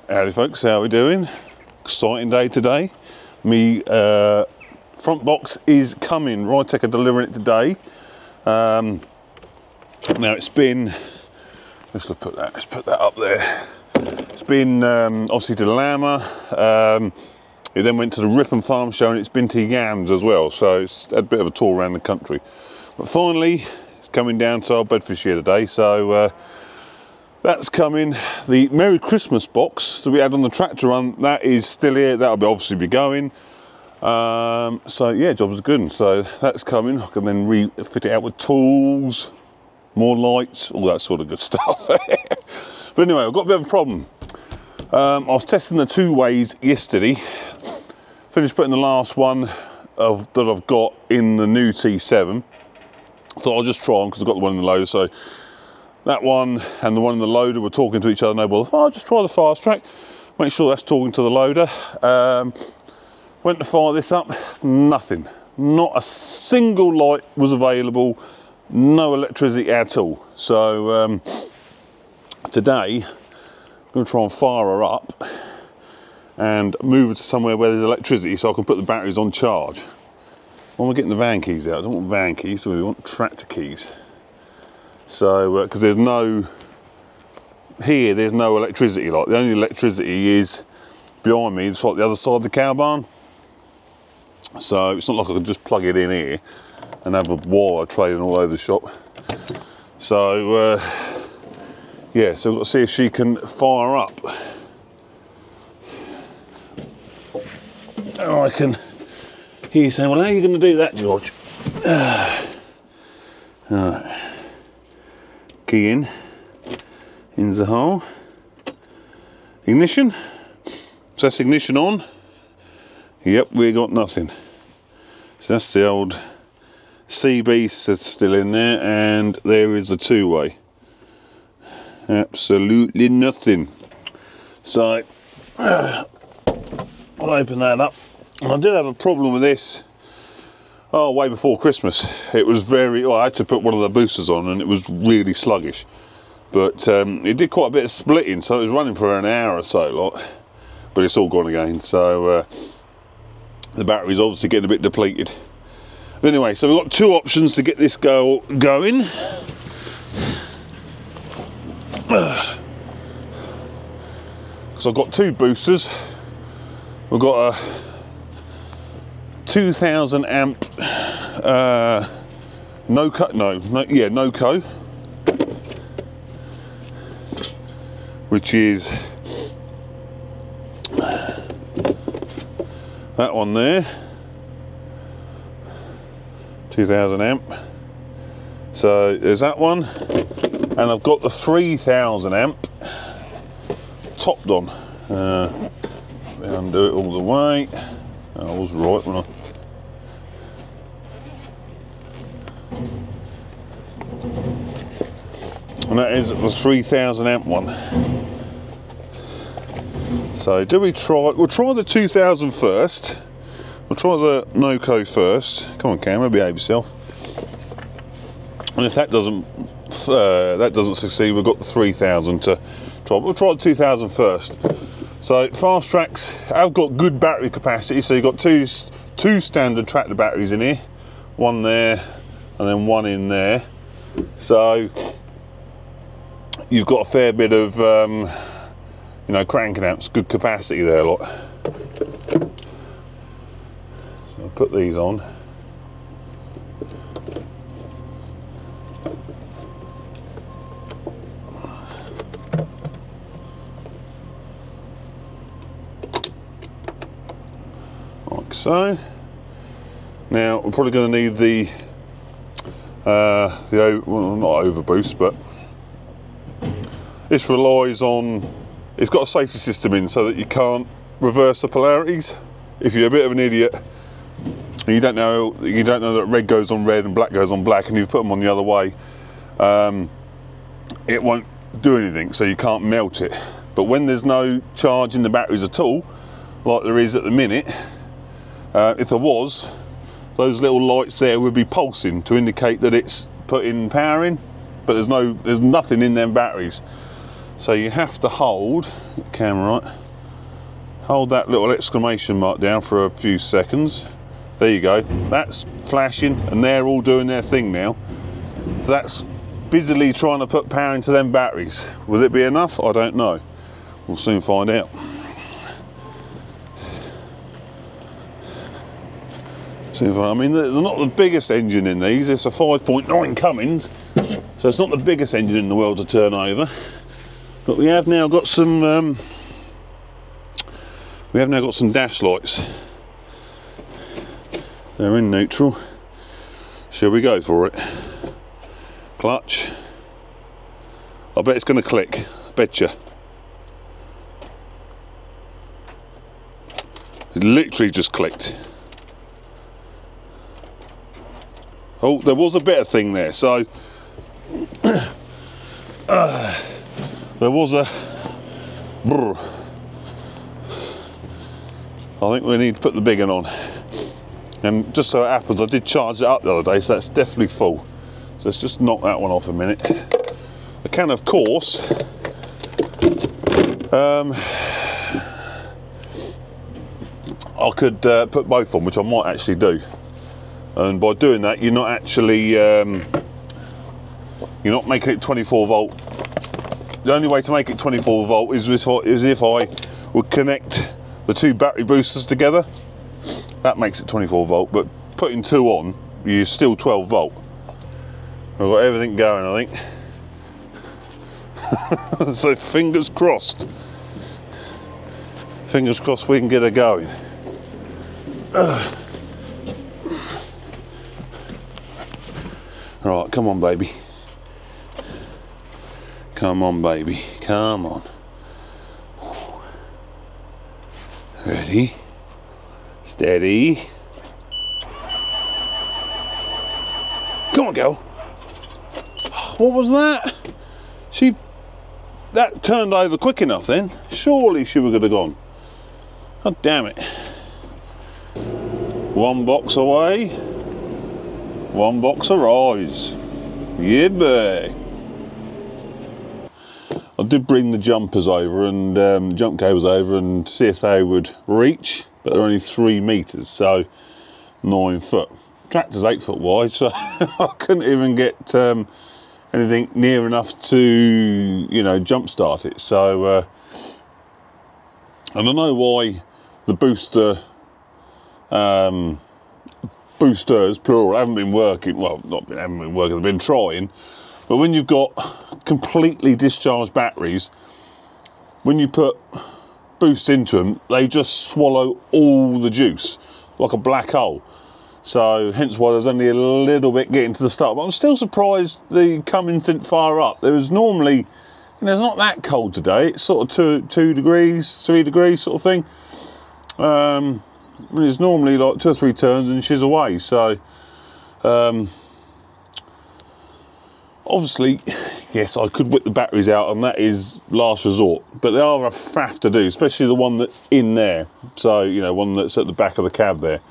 Howdy folks, how are we doing? Exciting day today. Me front box is coming. Rytec are delivering it today. Now it's been, let's put that up there. It's been obviously to Lama. It then went to the Ripon Farm Show, and it's been to Yams as well. So it's had a bit of a tour around the country. But finally, it's coming down to our Bedfordshire today. So that's coming. The Merry Christmas box that we had on the tractor run, that is still here. That'll obviously be going. So yeah, job is good. So that's coming. I can then refit it out with tools, more lights, all that sort of good stuff. But anyway, I've got a bit of a problem. I was testing the two ways yesterday. Finished putting the last one that I've got in the new T7. Thought I'll just try them because I've got the one in the loader. So that one and the one in the loader were talking to each other. No bother. I'll just try the fast track. Make sure that's talking to the loader. Went to fire this up. Nothing. Not a single light was available. No electricity at all. So today I'm going to try and fire her up and move her to somewhere where there's electricity so I can put the batteries on charge. When we're getting the van keys out, I don't want van keys, so we want tractor keys. So, because there's no electricity. Like the only electricity is behind me. It's like the other side of the cow barn. So it's not like I can just plug it in here and have a wire trailing all over the shop. So yeah, so we've got to see if she can fire up. Oh, I can hear you saying, well, how are you going to do that, George? Alright. Key in the hole. Ignition. So that's ignition on. Yep, we got nothing. So that's the old CB that's still in there, and there is the two-way. Absolutely nothing. So I'll open that up. And I did have a problem with this. Oh, way before Christmas. It was I had to put one of the boosters on and it was really sluggish. But it did quite a bit of splitting, so it was running for an hour or so, like. But it's all gone again, so the battery's obviously getting a bit depleted. But anyway, so we've got two options to get this going. Because I've got two boosters. We've got a 2000 amp NoCo, which is that one there, 2000 amp. So there's that one, and I've got the 3000 amp topped on. Undo it all the way. I was right when I. And that is the 3000 amp one. So do we try? We'll try the 2000 first. We'll try the NoCo first. Come on, camera, behave yourself. And if that doesn't succeed, we've got the 3000 to try. We'll try the 2000 first. So fast tracks have got good battery capacity. So you've got two standard tractor batteries in here, one there and then one in there. So you've got a fair bit of cranking amps, good capacity there, lot. So I'll put these on. Like so. Now we're probably going to need the well, not overboost, but this relies on, it's got a safety system in so that you can't reverse the polarities. If you're a bit of an idiot and you don't know that red goes on red and black goes on black, and you've put them on the other way, it won't do anything, so you can't melt it. But when there's no charge in the batteries at all, like there is at the minute, if there was, those little lights there would be pulsing to indicate that it's putting power in, but there's nothing in them batteries. So you have to hold, camera right, hold that little exclamation mark down for a few seconds. There you go, that's flashing and they're all doing their thing now. So that's busily trying to put power into them batteries. Will it be enough? I don't know. We'll soon find out. I mean, they're not the biggest engine in these. It's a 5.9 Cummins, so it's not the biggest engine in the world to turn over. But we have now got some. We have now got some dash lights. They're in neutral. Shall we go for it? Clutch. I bet it's going to click. I bet you. It literally just clicked. Oh, there was a bit of thing there, so there was a brr. I think we need to put the big one on. And just so it happens, I did charge it up the other day, so that's definitely full. So let's just knock that one off a minute. I can, of course, I could put both on, which I might actually do. And by doing that, you're not actually, you're not making it 24 volt. The only way to make it 24 volt is if I would connect the two battery boosters together. That makes it 24 volt, but putting two on, you're still 12 volt. I've got everything going, I think. So fingers crossed. Fingers crossed we can get her going. Right, come on, baby. Come on, baby. Come on. Ready? Steady. Come on, girl. What was that? That turned over quick enough then. Surely she would have gone. Oh, damn it. One box away. One box of rise. Yeah, boy. I did bring the jumpers over and jump cables over and see if they would reach, but they're only 3 meters, so 9 foot. Tractor's 8 foot wide, so I couldn't even get anything near enough to, you know, jump start it. So I don't know why the boosters plural haven't been working. Well, haven't been working, they've been trying, but when you've got completely discharged batteries, when you put boost into them, they just swallow all the juice like a black hole. So hence why there's only a little bit getting to the start. But I'm still surprised the Cummins didn't fire up. There was normally, you know, it's not that cold today. It's sort of 2 degrees, 3 degrees sort of thing. It's normally like 2 or 3 turns and she's away. So obviously, yes, I could whip the batteries out, and that is last resort. But they are a faff to do, especially the one that's in there. So, you know, one that's at the back of the cab there.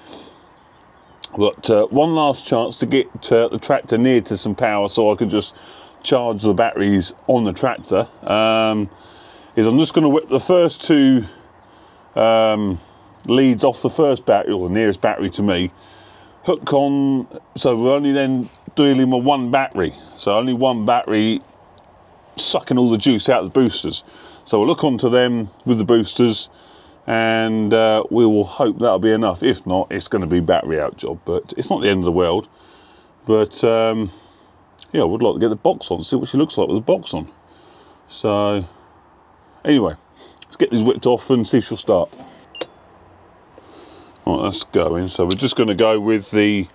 But one last chance to get the tractor near to some power so I can just charge the batteries on the tractor is I'm just going to whip the first 2 leads off the first battery, or the nearest battery to me, hook on, so we're only then dealing with 1 battery, so only 1 battery sucking all the juice out of the boosters. So we'll look onto them with the boosters, and we will hope that'll be enough. If not, it's going to be battery out job, but it's not the end of the world. But yeah, I would like to get the box on, see what she looks like with the box on. So anyway, let's get these whipped off and see if she'll start. Right, that's going. So we're just going to go with the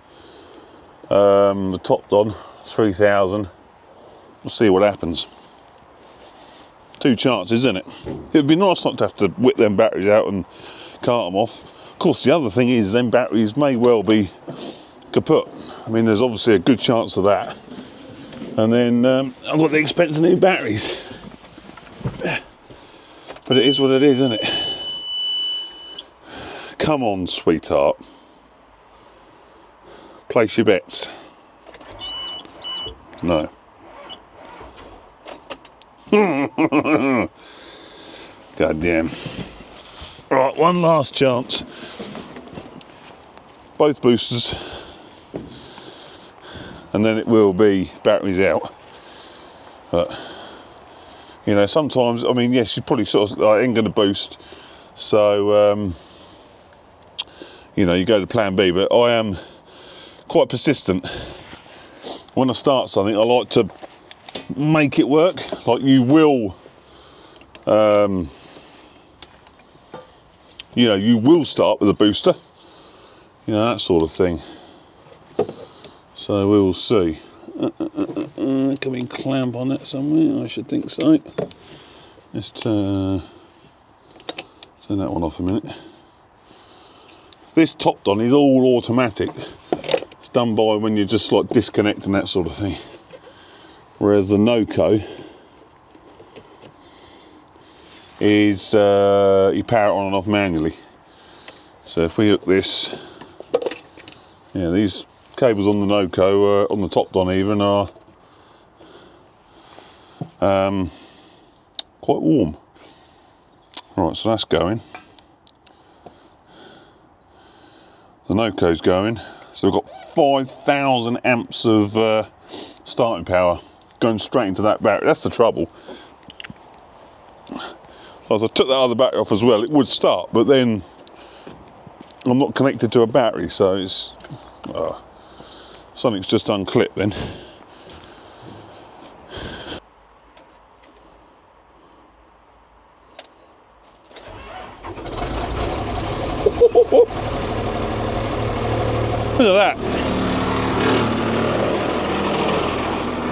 topped on 3000. We'll see what happens. 2 chances, isn't it? It'd be nice not to have to whip them batteries out and cart them off. Of course, the other thing is them batteries may well be kaput. I mean, there's obviously a good chance of that. And then I've got the expense of new batteries. But it is what it is, isn't it? Come on, sweetheart. Place your bets. No. God damn. Right, one last chance. Both boosters. And then it will be batteries out. But, you know, sometimes, I mean, yes, you probably sort of like, ain't going to boost. So, you know, you go to plan B. But I am quite persistent. When I start something, I like to make it work. Like you will, you know, you will start with a booster. You know, that sort of thing. So we will see. Can we clamp on it somewhere? I should think so. Let's turn that one off a minute. This top on is all automatic. It's done by when you just like disconnect and that sort of thing. Whereas the Noco is you power it on and off manually. So if we hook this, yeah, these cables on the Noco, on the top don even, are quite warm. Right, so that's going. The Noco's going. So we've got 5,000 amps of starting power going straight into that battery. That's the trouble. As I took that other battery off as well, it would start, but then I'm not connected to a battery, so it's something's just unclipped then. Look at that.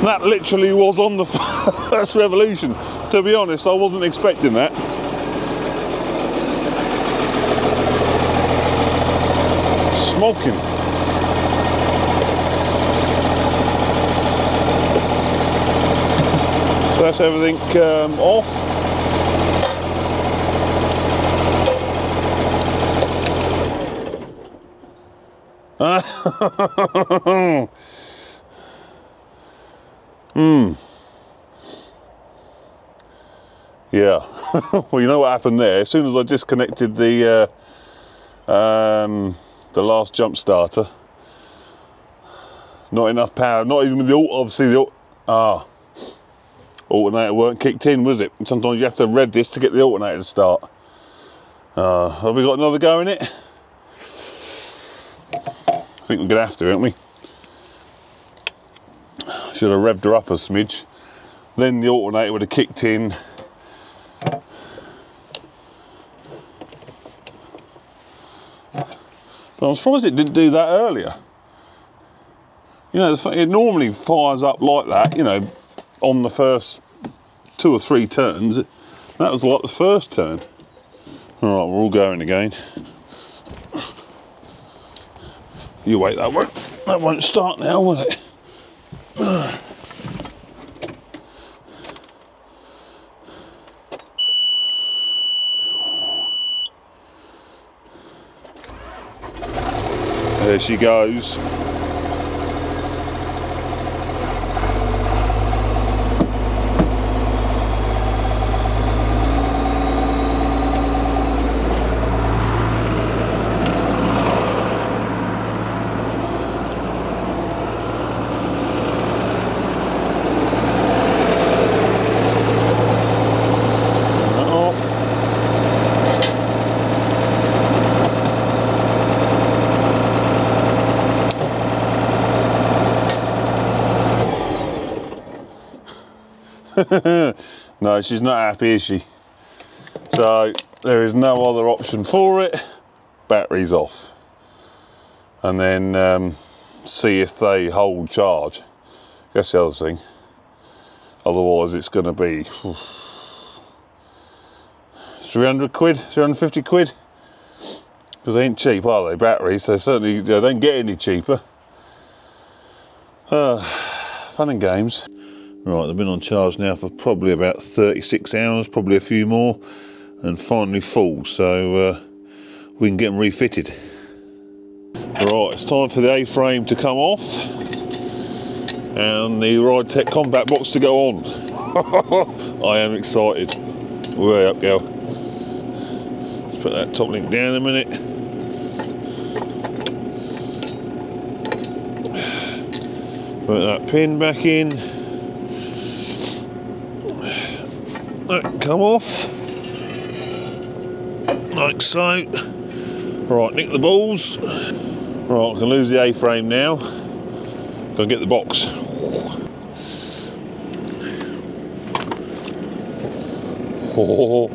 That literally was on the first revolution. To be honest, I wasn't expecting that. Smoking. So that's everything off. Yeah. Well, you know what happened there? As soon as I disconnected the last jump starter, not enough power. Not even with the obviously the alternator weren't kicked in, was it? Sometimes you have to rev this to get the alternator to start. Have we got another go in it? I think we're gonna have to, aren't we? Should have revved her up a smidge. Then the alternator would have kicked in. But I'm surprised it didn't do that earlier. You know, it normally fires up like that, you know, on the first 2 or 3 turns. That was like the first turn. All right, we're all going again. You wait, that won't start now, will it? There she goes. No, she's not happy, is she? So there is no other option for it. Batteries off, and then see if they hold charge. That's the other thing. Otherwise, it's going to be 300 quid, 350 quid. Because they ain't cheap, are they? Batteries. So certainly they don't get any cheaper. Fun and games. Right, they've been on charge now for probably about 36 hours, probably a few more, and finally full, so we can get them refitted. Right, it's time for the A-frame to come off and the Ride Tech combat box to go on. I am excited. Way up, girl. Let's put that top link down a minute. Put that pin back in. That come off. Like so. Right, nick the balls. Right, I can lose the A-frame now. Gotta get the box. Oh.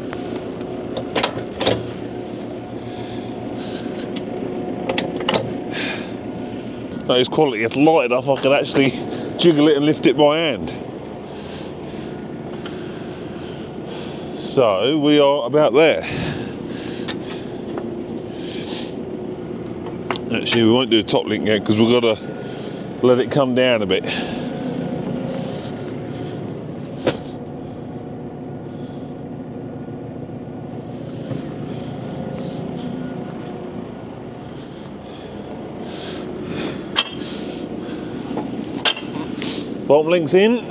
That is quality. It's light enough I can actually jiggle it and lift it by hand. So we are about there. Actually, we won't do a top link yet because we've got to let it come down a bit. Bottom link's in.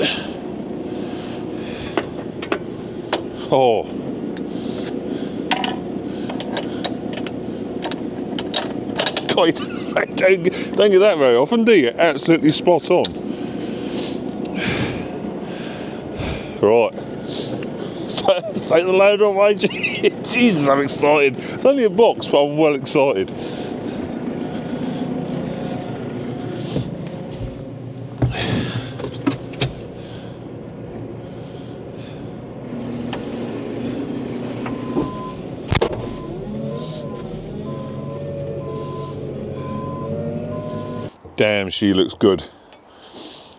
Oh. God, don't get that very often, do you? Absolutely spot on. Right. Let's take the load off, mate. Jesus, I'm excited. It's only a box, but I'm well excited. Damn, she looks good.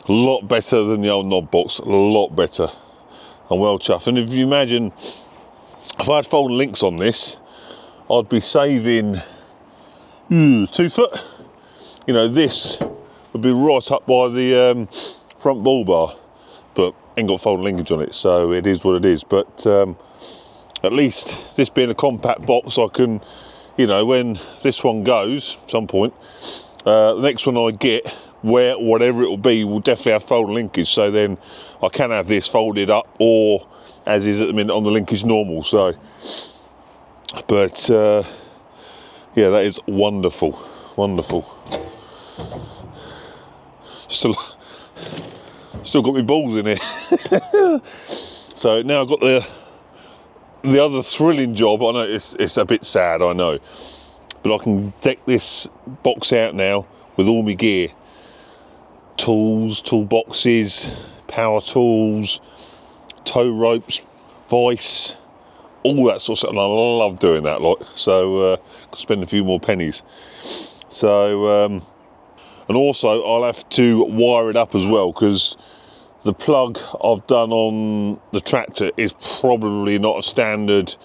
A lot better than the old knob box, a lot better. I'm well chuffed. And if you imagine, if I had folding links on this, I'd be saving 2 foot. You know, this would be right up by the front bull bar, but ain't got folding linkage on it, so it is what it is. But at least this being a compact box, I can, you know, when this one goes at some point, the next one I get, whatever it will be, will definitely have folding linkage, so then I can have this folded up, or as is at the minute on the linkage normal. So, but yeah, that is wonderful, wonderful. Still got my balls in here. So now I've got the other thrilling job. I know it's a bit sad, I know, but I can deck this box out now with all my gear. Tools, toolboxes, power tools, tow ropes, vice, all that sort of stuff. And I love doing that, like. So spend a few more pennies. So and also I'll have to wire it up as well, because the plug I've done on the tractor is probably not a standard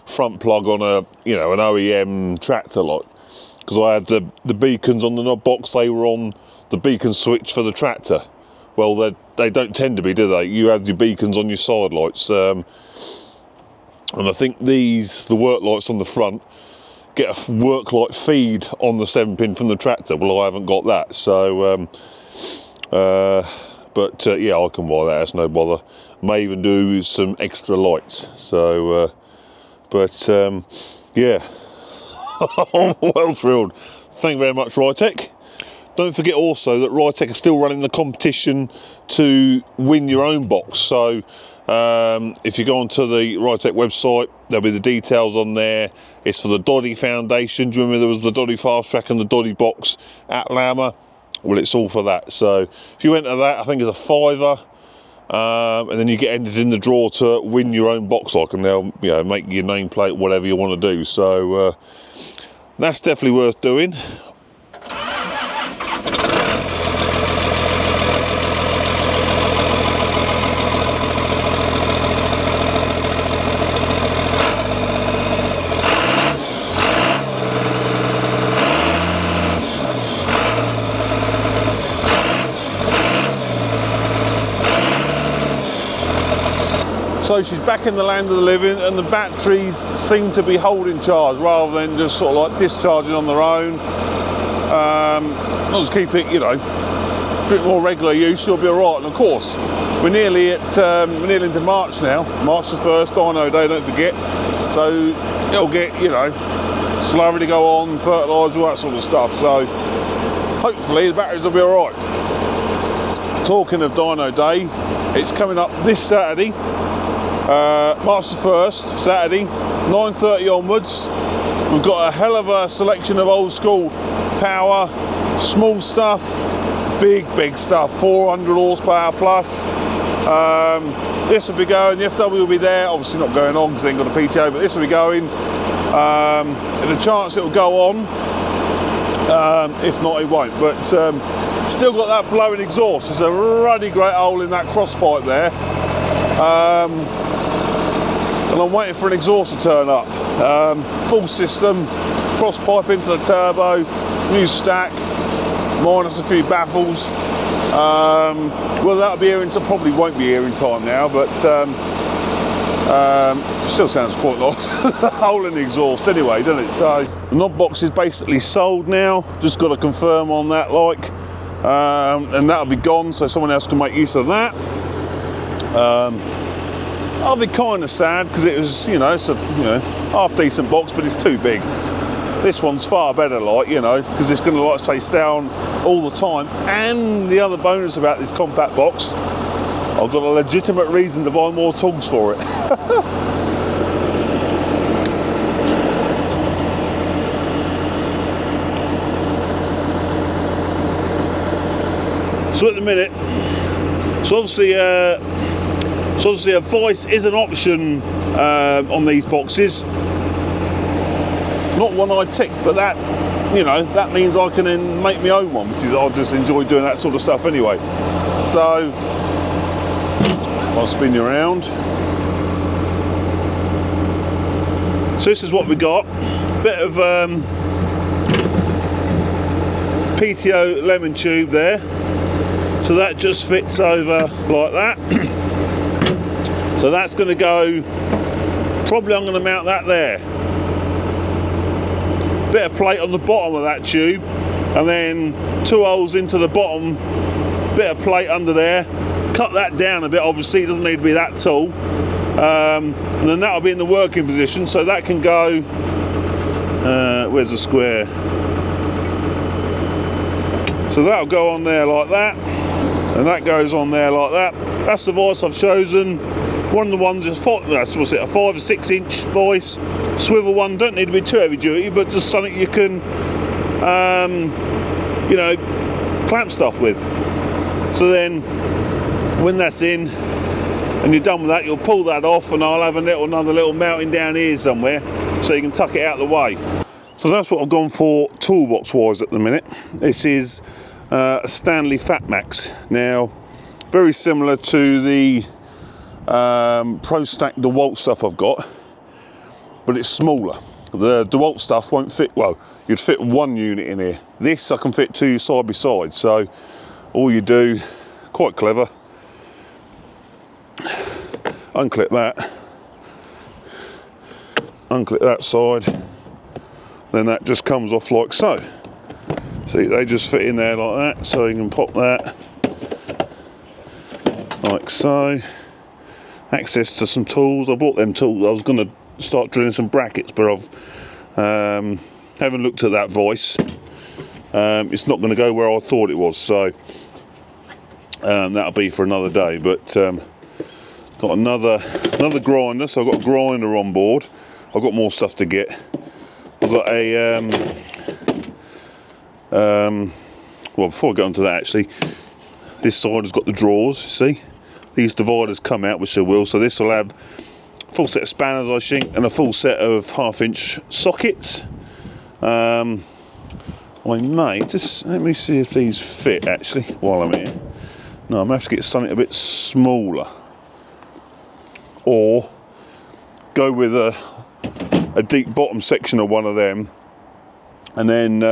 front plug on a, you know, an OEM tractor lot, because I had the beacons on the knob box. They were on the beacon switch for the tractor. Well, they don't tend to be, do they? You have your beacons on your side lights, and I think the work lights on the front get a work light feed on the 7-pin from the tractor. Well, I haven't got that, so but yeah, I can wire that, that's no bother. May even do some extra lights. So but yeah, I'm well thrilled. Thank you very much, Rytec. Don't forget also that Rytec are still running the competition to win your own box. So if you go onto the Rytec website, there'll be the details on there. It's for the Doddy Foundation. Do you remember there was the Doddy Fast Track and the Doddy box at Lama? Well, it's all for that. So if you enter that, I think it's a £5, and then you get entered in the draw to win your own box lock, and they'll, you know, make your nameplate whatever you want to do. So that's definitely worth doing. So she's back in the land of the living, and the batteries seem to be holding charge rather than just sort of like discharging on their own. I'll just keep it, you know, a bit more regular use, she'll be all right. And of course, we're nearly into March now. March the 1st, dyno day, don't forget. So it'll get, you know, slowly to go on, fertiliser, all that sort of stuff. So hopefully the batteries will be all right. Talking of dyno day, it's coming up this Saturday, March the 1st, Saturday, 9:30 onwards. We've got a hell of a selection of old school power, small stuff, big stuff, 400 horsepower plus. This will be going, the FW will be there, obviously not going on because they ain't got a PTO, but this will be going. There's a chance it will go on, if not it won't, but still got that blowing exhaust. There's a ruddy great hole in that cross pipe there, and I'm waiting for an exhaust to turn up. Full system, cross pipe into the turbo, new stack, minus a few baffles. Well, that'll be here in time, probably won't be here in time now, but still sounds quite nice. The hole in the exhaust anyway, doesn't it? So the knob box is basically sold now, just got to confirm on that, like, and that'll be gone so someone else can make use of that. I'll be kind of sad because it was, you know, it's a, you know, half decent box, but it's too big. This one's far better, like, you know, because it's going to, like, stay down all the time. And the other bonus about this compact box, I've got a legitimate reason to buy more tools for it. So at the minute, so obviously a voice is an option on these boxes. Not one I tick, but that, you know, that means I can then make my own one, which is, I just enjoy doing that sort of stuff anyway. So I'll spin you around. So this is what we got. Bit of PTO lemon tube there. So that just fits over like that. So that's going to go, probably I'm going to mount that there. Bit of plate on the bottom of that tube, and then 2 holes into the bottom, bit of plate under there. Cut that down a bit, obviously it doesn't need to be that tall, and then that'll be in the working position, so that can go, where's the square? So that'll go on there like that, and that goes on there like that. That's the voice I've chosen. One of the ones is, what's it, a 5 or 6 inch voice, swivel one, don't need to be too heavy duty, but just something you can, you know, clamp stuff with. So then, when that's in, and you're done with that, you'll pull that off, and I'll have another little mounting down here somewhere, so you can tuck it out of the way. So that's what I've gone for toolbox wise at the minute. This is a Stanley Fat Max. Now, very similar to the Pro Stack DeWalt stuff I've got, but it's smaller. The DeWalt stuff won't fit, well, you'd fit 1 unit in here. This I can fit 2 side by side, so all you do, quite clever, unclip that side, then that just comes off like so. See, they just fit in there like that, so you can pop that like so. Access to some tools. I bought them tools. I was going to start drilling some brackets, but I've haven't looked at that voice. It's not going to go where I thought it was, so that'll be for another day. But got another grinder, so I've got a grinder on board. I've got more stuff to get. I've got a well, before I get onto that, actually, this side has got the drawers. See, these dividers come out, which they will. So this will have a full set of spanners, I think, and a full set of 1/2 inch sockets. I may just, let me see if these fit actually while I'm here. No, I'm going to have to get something a bit smaller, or go with a deep bottom section of one of them, and then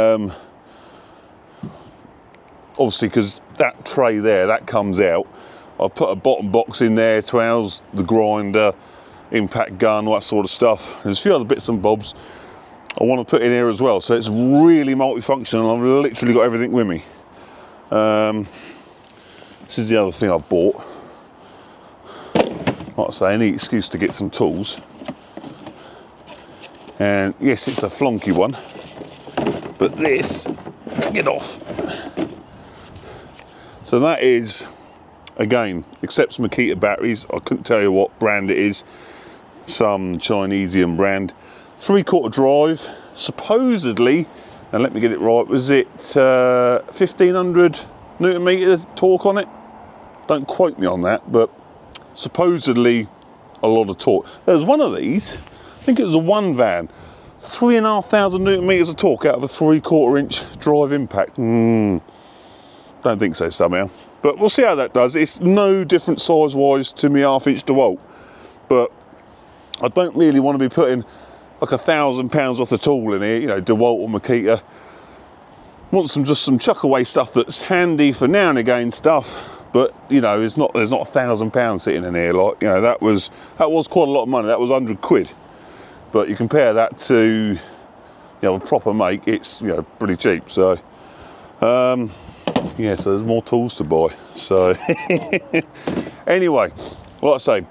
obviously, because that tray there, that comes out, I'll put a bottom box in there to house the grinder, impact gun, all that sort of stuff. There's a few other bits and bobs I want to put in here as well, so it's really multifunctional. I've literally got everything with me. This is the other thing I bought. like I say, any excuse to get some tools. And yes, it's a flonky one, but this, get off. So that is, again, accepts Makita batteries. I couldn't tell you what brand it is, some Chinesian brand. 3/4 drive, supposedly, and let me get it right, was it 1500 Newton meters torque on it? Don't quote me on that, but supposedly a lot of torque. There's one of these, I think it was a one van, 3,500 Newton meters of torque out of a 3/4 inch drive impact. Don't think so somehow, but we'll see how that does. It's no different size wise to my 1/2 inch DeWalt, but I don't really want to be putting like £1,000 worth of tool in here, you know, DeWalt or Makita. Want just some chuck away stuff that's handy for now and again stuff, but you know, there's not £1,000 sitting in here. Like, you know, that was quite a lot of money. That was 100 quid. But you compare that to, you know, a proper make, it's, you know, pretty cheap. So yeah, so there's more tools to buy. So anyway, like I say,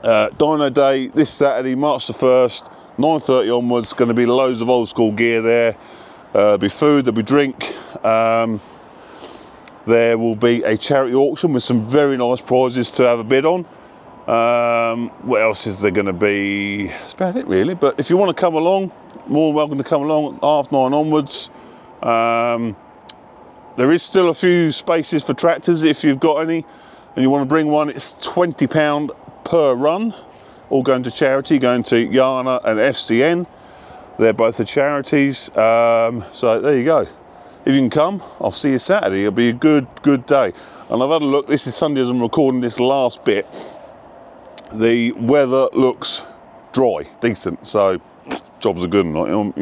dyno day this Saturday, March the 1st, 9:30 onwards. Going to be loads of old school gear there. There'll be food, there'll be drink. There will be a charity auction with some very nice prizes to have a bid on. What else is there going to be? That's about it really. But if you want to come along, more than welcome to come along 9:30 onwards. There is still a few spaces for tractors if you've got any and you want to bring one. It's £20 per run, all going to charity, going to Yana and FCN. They're both the charities. So there you go. If you can come, I'll see you Saturday. It'll be a good day. And I've had a look. This is Sunday as I'm recording this last bit. The weather looks dry, decent. So jobs are good, you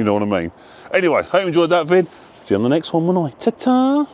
know what I mean. Anyway, hope you enjoyed that vid. See you on the next one, won't I? Ta-ta.